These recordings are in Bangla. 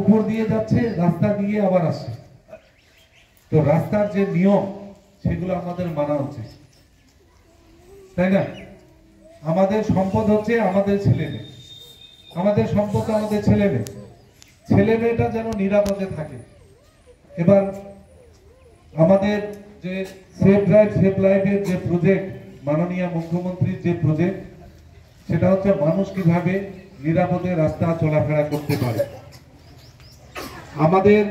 উপর দিয়ে যাচ্ছে, রাস্তা দিয়ে আবার আসছে। তো রাস্তার যে নিয়ম সেগুলো আমাদের মানা উচিত, তাই না? আমাদের সম্পদ হচ্ছে আমাদের ছেলে মেয়ে, আমাদের সম্পদ আমাদের ছেলে মেয়ে, ছেলে মেয়েটা যেন নিরাপদে থাকে। এবার আমাদের যে সেফ ড্রাইভ সেফ লাইফের যে প্রজেক্ট, মাননীয় মুখ্যমন্ত্রীর যে প্রজেক্ট, সেটা হচ্ছে মানুষ কিভাবে নিরাপদে রাস্তা চলাফেরা করতে পারে। আমাদের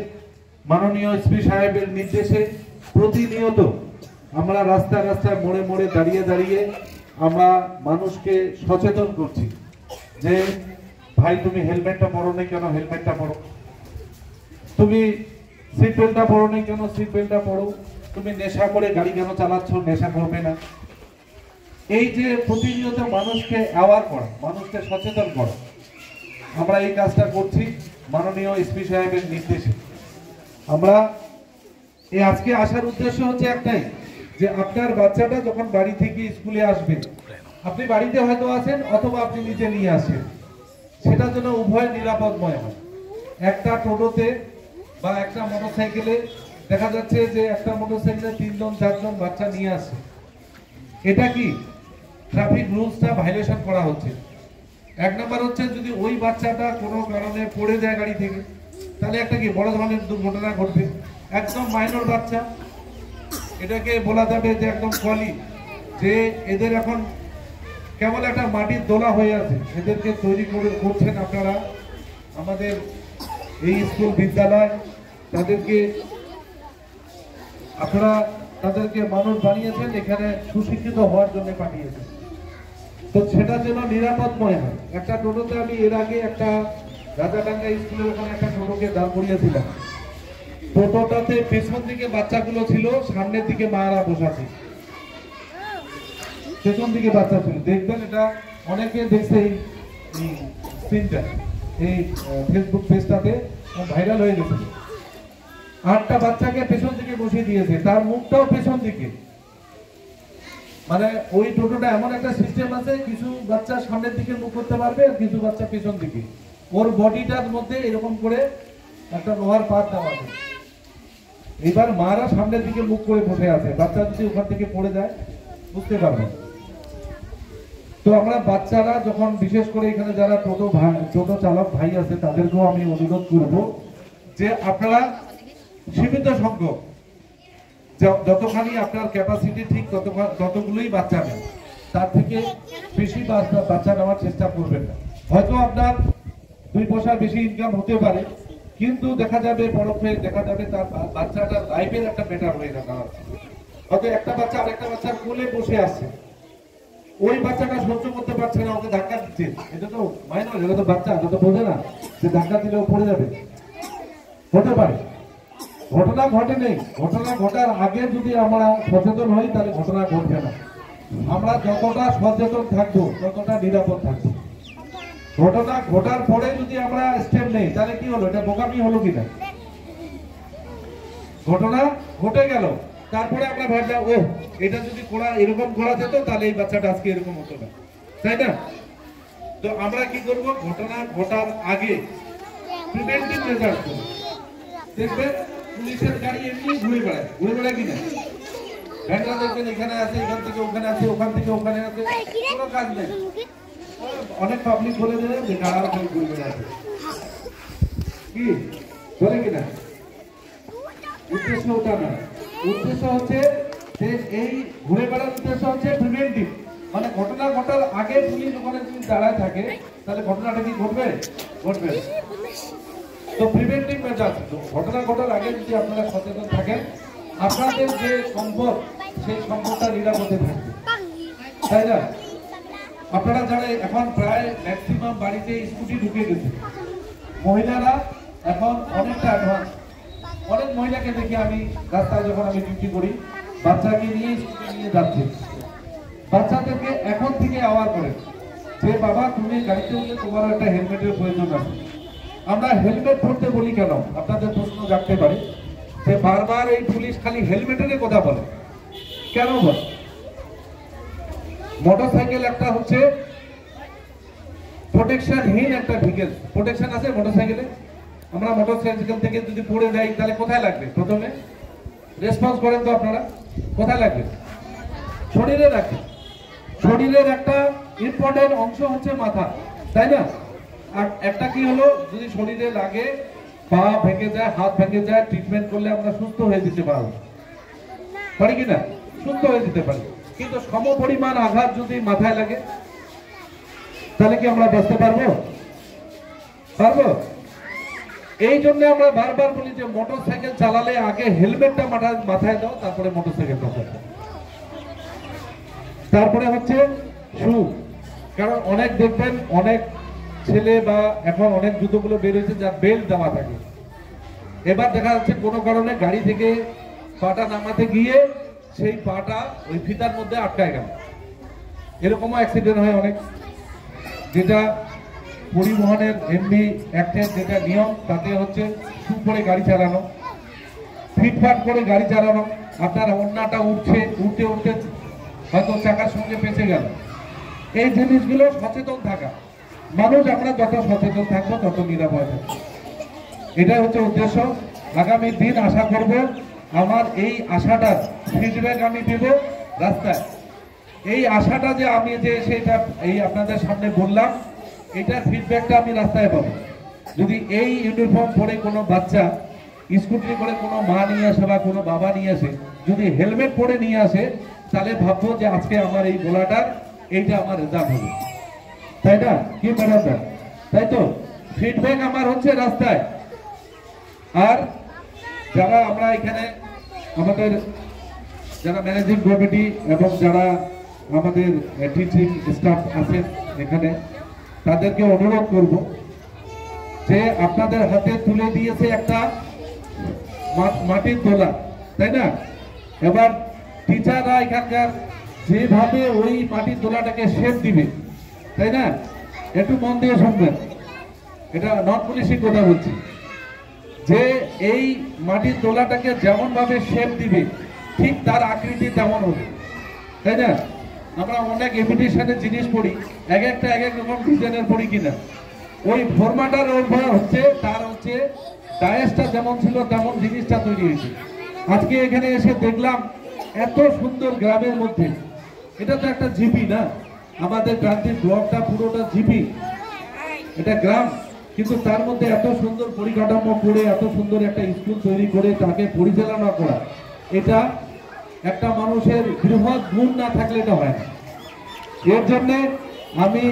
মাননীয় এসপি সাহেবের নির্দেশে প্রতিনিয়ত আমরা রাস্তায় রাস্তায় মোড়ে মোড়ে দাঁড়িয়ে দাঁড়িয়ে আমরা মানুষকে সচেতন করছি যে ভাই তুমি হেলমেটটা পরো না কেন, হেলমেটটা পরো, তুমি সিট বেল্টটা পরো না কেন, সিট বেল্টটা পরো, তুমি নেশা করে গাড়ি কেন চালাচ্ছ, নেশা করবে না। এই যে প্রতিনিয়ত মানুষকে অ্যাওয়ার করা, মানুষকে সচেতন করা, আমরা এই কাজটা করছি মাননীয় এসপি সাহেবের নির্দেশে। আমরা এই আজকে আসার উদ্দেশ্য হচ্ছে একটাই, যে আপনার বাচ্চাটা যখন বাড়ি থেকে স্কুলে আসবে, আপনি বাড়িতে হয়তো আছেন অথবা আপনি নিজে নিয়ে আসেন, সেটা যেন উভয় নিরাপদময় হয়। একটা টোটোতে বা একটা মোটরসাইকেলে দেখা যাচ্ছে যে একটা মোটরসাইকেলে 3 জন 4 জন বাচ্চা নিয়ে আসে, এটা কি ট্রাফিক রুলসটা ভায়োলেশন করা হচ্ছে। এক নম্বর হচ্ছে যদি ওই বাচ্চাটা কোনো কারণে পড়ে যায় গাড়ি থেকে, তাহলে একটা কি বড় ধরনের দুর্ঘটনা ঘটবে। একদম মাইনর বাচ্চা, এটাকে বলা যাবে যে একদম কলি, যে এদের এখন কেবল একটা মাটির দোলা হয়ে আছে, এদেরকে তৈরি করছেন আপনারা। আমাদের এই স্কুল বিদ্যালয় তাদেরকে মানুষ বানিয়েছেন, এখানে সুশিক্ষিত হওয়ার জন্য পাঠিয়েছেন। তো সেটা যেন নিরাপদময় হয়। একটা টোটোতে আমি এর আগে একটা রাজাডাঙ্গা স্কুলের ওখানে একটা টোটোকে দাঁড় করিয়েছিলাম। টোটোটাতে পেছন দিকে বাচ্চাগুলো ছিল, সামনের দিকে মায়েরা বসা ছিল, পেছন দিকে বাচ্চা ছিল। দেখবেন এটা অনেকে দেখছে, এই সিনটা এই ফেসবুক পেজটাতে ভাইরাল হয়ে গেছে। 8টা বাচ্চাকে পেছন দিকে বসিয়ে দিয়েছে, তার মুখটাও পেছন দিকে। মানে ওই টোটোটা এমন একটা সিস্টেম আছে, কিছু বাচ্চা সামনের দিকে মুখ করতে পারবে আর কিছু বাচ্চা পেছন দিকে। ওর বডিটার মধ্যে এরকম করে একটা লোহার পাত দেওয়া আছে। এবার মারা সামনের দিকে মুখ করে বসে আছে, বাচ্চা যদি ওখান থেকে পড়ে যায় বুঝতে পারবে। তো আমরা বাচ্চারা যখন, বিশেষ করে এখানে যারা টোটো চালক ভাই আছে, তাদেরকেও আমি অনুরোধ করব যে আপনারা সীমিত সংখ্যক, যতখানি আপনার ক্যাপাসিটি ঠিক ততগুলোই বাচ্চা নেন, তার থেকে বেশি বাচ্চা নেওয়ার চেষ্টা করবেন না। হয়তো আপনার 2 পয়সা বেশি ইনকাম হতে পারে, কিন্তু দেখা যাবে পরক্ষে দেখা যাবে তার বাচ্চাটার লাইফের একটা ম্যাটার হয়ে দাঁড়াচ্ছে। হয়তো একটা বাচ্চা আরেকটা বাচ্চার কোলে বসে আছে, ওই বাচ্চাটা সহ্য করতে পারছে না, ওকে ধাক্কা দিচ্ছে। এটা তো মাইনর, এটা তো বাচ্চা, এটা তো বোঝে না যে ধাক্কা দিলেও পড়ে যাবে। হতে পারে, ঘটনা ঘটে নেই, ঘটনা ঘটার আগে যদি আমরা সচেতন হই তাহলে ঘটনা ঘটবে না। আমরা যতটা সচেতন থাকবো ততটা নিরাপদ থাকবো। ঘটনা ঘটার পরে যদি আমরা স্টেপ নেই তাহলে কি হলো, এটা বোকামি হলো কিনা। ঘটনা ঘটে গেল, তারপরে আমরা ভাবলাম ও এটা যদি এরকম করা যেত তাহলে এই বাচ্চাটা আজকে এরকম হতো না, তাই না? তো আমরা কি করব, ঘটনা ঘটার আগে প্রিভেন্টিভ মেজার্স করব। দেখবেন পুলিশের গাড়ি এমনি ঘুরে বেড়ায় কিনা, ভ্যানটা দেখবেন এখানে আছে, এখান থেকে ওখানে আছে, ওখান থেকে ওখানে আছে, কোনো কাজ নেই। অনেক পাবলিক বলে দেবে যে গাড়া ঘুরে বেড়াচ্ছে, কি বলে কিনা? উদ্দেশ্য ওটা না, উদ্দেশ্য হচ্ছে যে এই ঘুরে বেড়ার উদ্দেশ্য হচ্ছে প্রিভেন্টিভ, মানে ঘটনা ঘটার আগে পুলিশ ওখানে যদি দাঁড়ায় থাকে তাহলে ঘটনাটা কি ঘটবে? তো প্রিভেন্টিভ মেজার, ঘটনা ঘটার আগে যদি আপনারা সচেতন থাকেন, আপনাদের যে সম্পদ সেই সম্পদটা নিরাপদে থাকবে, তাই না? আপনারা যারা এখন প্রায় ম্যাক্সিমাম বাড়িতে স্কুটি ঢুকে গেছে, মহিলারা এখন অনেকটা অ্যাডভান্স। অনেক মহিলাকে দেখি আমি রাস্তায় যখন আমি ডিউটি করি, বাচ্চাকে নিয়ে স্কুটি নিয়ে যাচ্ছে। বাচ্চাদেরকে এখন থেকে আওয়ার করে যে বাবা তুমি গাড়িতে উঠলে তোমার একটা হেলমেটের প্রয়োজন আছে। আমরা হেলমেট পরতে বলি কেন, আপনাদের প্রশ্ন জাগতে পারে যে বারবার এই পুলিশ খালি হেলমেটের কথা বলে, কেন বলে? মোটরসাইকেল একটা হচ্ছে প্রোটেকশনহীন একটা ভেহিকেল। প্রোটেকশন আছে মোটরসাইকেলে, আমরা মোটরসাইকেল থেকে যদি পড়ে যাই তাহলে কোথায় লাগবে? প্রথমে রেসপন্স করেন তো আপনারা, কোথায় লাগবে? শরীরে রাখে। শরীরের একটা ইম্পর্টেন্ট অংশ হচ্ছে মাথা, তাই না? আর একটা কি হলো, যদি শরীরে লাগে, পা ভেঙে যায়, হাত ভেঙে যায়, ট্রিটমেন্ট করলে আমরা সুস্থ হয়ে যেতে পারি কিনা? সুস্থ হয়ে যেতে পারি। কিন্তু সমপরিমাণ আঘাত যদি মাথায় লাগে তাহলে কি আমরা বাঁচতে পারবো? এই জন্য আমরা বারবার বলি যে মোটরসাইকেল চালালে আগে হেলমেটটা মাথায় দাও, তারপরে মোটরসাইকেল চালাও। তারপরে হচ্ছে শু। কারণ অনেক দেখবেন অনেক ছেলে বা এখন অনেক জুতোগুলো বের হয়েছে যার বেল্ট দেওয়া থাকে। এবার দেখা যাচ্ছে কোনো কারণে গাড়ি থেকে পাটা নামাতে গিয়ে সেই পাটা ওই ফিতার মধ্যে আটকায় গেল, এরকমও অ্যাক্সিডেন্ট হয় অনেক। যেটা পরিবহনের এমনি অ্যাক্টের যেটা নিয়ম, তাতে হচ্ছে শু পরে গাড়ি চালানো, ফিটফাট করে গাড়ি চালানো। আপনার ওড়নাটা উঠতে হয়তো চাকার সঙ্গে পেঁচে গেল। এই জিনিসগুলো সচেতন থাকা, মানুষ আমরা যত সচেতন থাকবো তত নিরাপদ থাকবো, এটাই হচ্ছে উদ্দেশ্য। আগামী দিন আশা করব আমার এই আশাটার ফিডব্যাক আমি দেব রাস্তায়। এই আশাটা যে আমি যে সেটা এই আপনাদের সামনে বললাম, এটার ফিডব্যাকটা আমি রাস্তায় পাবো। যদি এই ইউনিফর্ম পরে কোনো বাচ্চা স্কুটি করে কোনো মা নিয়ে আসে বা কোনো বাবা নিয়ে আসে, যদি হেলমেট পরে নিয়ে আসে, তাহলে ভাববো যে আজকে আমার এই গোলাটার এইটা আমার রেজাল্ট হবে, তাই না? কি ম্যাডাম? তাই তো ফিডব্যাক আমার হচ্ছে রাস্তায়। আর যারা আমরা এখানে আমাদের যারা ম্যানেজিং কমিটি এবং যারা আমাদের টিচিং স্টাফ আছেন এখানে, তাদেরকে অনুরোধ করব যে আপনাদের হাতে তুলে দিয়েছে একটা মাটির দোলা, তাই না? এবার টিচাররা এখানকার যেভাবে ওই মাটির দোলাটাকে শেপ দিবে, তাই না? একটু মন দিয়ে শুনবেন, এটা নন পুলিশিং কথা বলছি, যে এই মাটির দোলাটাকে যেমন ভাবে শেপ দিবে ঠিক তার আকৃতি তেমন হবে, তাই না? আমরা অনেক ইমিটেশনের জিনিস পড়ি, এক এক রকম ডিজাইনের পড়ি কিনা, ওই ফরমাটার হচ্ছে তার হচ্ছে ডায়াসটা যেমন ছিল তেমন জিনিসটা তৈরি হয়েছে। আজকে এখানে এসে দেখলাম এত সুন্দর গ্রামের মধ্যে, এটা তো একটা জিপি না, আমাদের ক্রান্তির ব্লকটা পুরোটা জিপি, এটা গ্রাম, কিন্তু তার মধ্যে এত সুন্দর পরিকাঠামো করে এত সুন্দর একটা স্কুল তৈরি করে তাকে পরিচালনা করা, এটা একটা মানুষের বৃহৎ গুণ না থাকলে এটা হয় না। এর জন্য আমি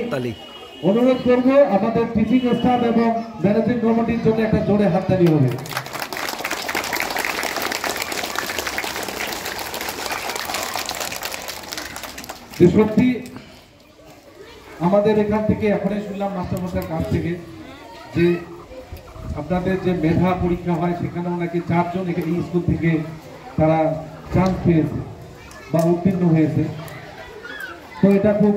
অনুরোধ করব আমাদের টিচিং স্টাফ এবং ম্যানেজিং কমিটির জন্য একটা জোরে হাততালি হবে। যে সত্যি আমাদের এখান থেকে এখনই শুনলাম মাস্টারমশাইয়ের কাছ থেকে যে আপনাদের যে মেধা পরীক্ষা হয় সেখানেও নাকি 4 জন এই স্কুল থেকে তারা চান্স পেয়েছে বা উত্তীর্ণ হয়েছে। তো এটা খুব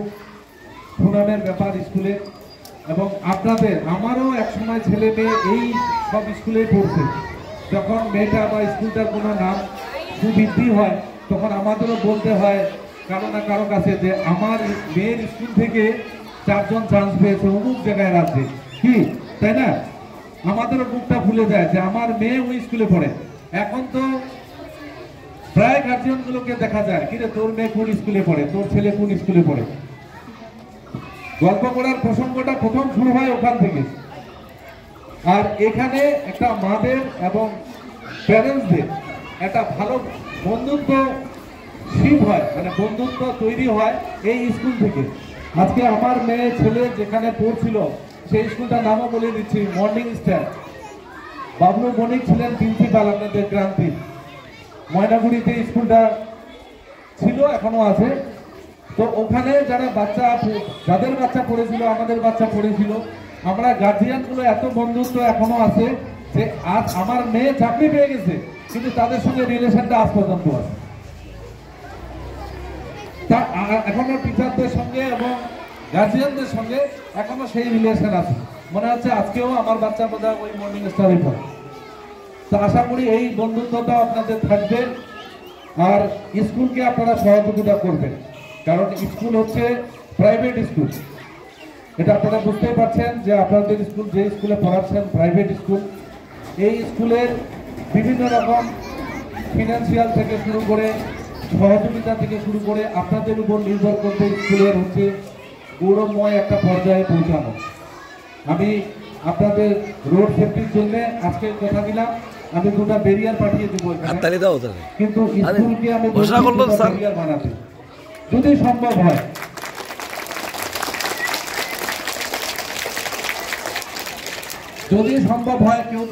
সুনামের ব্যাপার স্কুলে। এবং আপনাদের আমারও একসময় ছেলে মেয়ে এই সব স্কুলে পড়ছে, যখন মেয়েটা বা স্কুলটার কোনো নাম সুবৃদ্ধি হয় তখন আমাদেরও বলতে হয় কারো না কারো কাছে যে আমার মেয়ের স্কুল থেকে 4 জন চান্স পেয়েছে অমুক জায়গায় রাজ্যে, কি তাই না? আমাদেরও বুকটা ভুলে যায় যে আমার মেয়ে ওই স্কুলে পড়ে। এখন তো প্রায় গার্জিয়ান গুলোকে দেখা যায়, কিরে তোর মেয়ে কোন স্কুলে পড়ে, তোর ছেলে কোন স্কুলে পড়ে। গল্প করার প্রসঙ্গটা প্রথম শুরু হয় ওখান থেকে। আর এখানে একটা মাদের এবং প্যারেন্টসদের একটা ভালো বন্ধুত্ব শিপ হয়, মানে বন্ধুত্ব তৈরি হয় এই স্কুল থেকে। আজকে আমার মেয়ে ছেলে যেখানে পড়ছিল সেই স্কুলটার নামও বলে দিচ্ছি, মর্নিং স্টার। বাবলু বণিক ছিলেন প্রিন্সিপাল আপনাদের ক্রান্তির। ময়নাগুড়িতে স্কুলটা ছিল, এখনো আছে। তো ওখানে যারা যাদের বাচ্চা পড়েছিল, আমাদের বাচ্চা পড়েছিল, আমরা গার্জিয়ান গুলো এত বন্ধুত্ব এখনো আছে যে আজ আমার মেয়ে চাকরি পেয়ে গেছে কিন্তু তাদের সঙ্গে রিলেশনটা আজ পর্যন্ত আছে। তা এখনো টিচারদের সঙ্গে এবং গার্জিয়ানদের সঙ্গে এখনো সেই রিলেশন আছে। মনে হচ্ছে আজকেও আমার বাচ্চা বোধহয় ওই মর্নিং স্টারে পড়ে। তো আশা করি এই বন্ধুত্বটা আপনাদের থাকবে আর স্কুলকে আপনারা সহযোগিতা করবেন, কারণ স্কুল হচ্ছে প্রাইভেট স্কুল। এটা আপনারা বুঝতেই পারছেন যে আপনাদের স্কুল যে স্কুলে পড়াচ্ছেন প্রাইভেট স্কুল, এই স্কুলের বিভিন্ন রকম ফিনান্সিয়াল থেকে শুরু করে সহযোগিতা থেকে শুরু করে আপনাদের উপর নির্ভর করতে স্কুলের হচ্ছে গৌরবময় একটা পর্যায়ে পৌঁছানো। আমি আপনাদের রোড সেফটির জন্য আজকে কথা দিলাম, আমি দুটা ব্যারিয়ার পাঠিয়ে দেবো কিন্তু স্কুলকে আমি ব্যারিয়ার বানাতে যদি সম্ভব হয়, যদি সম্ভব হয় কেউ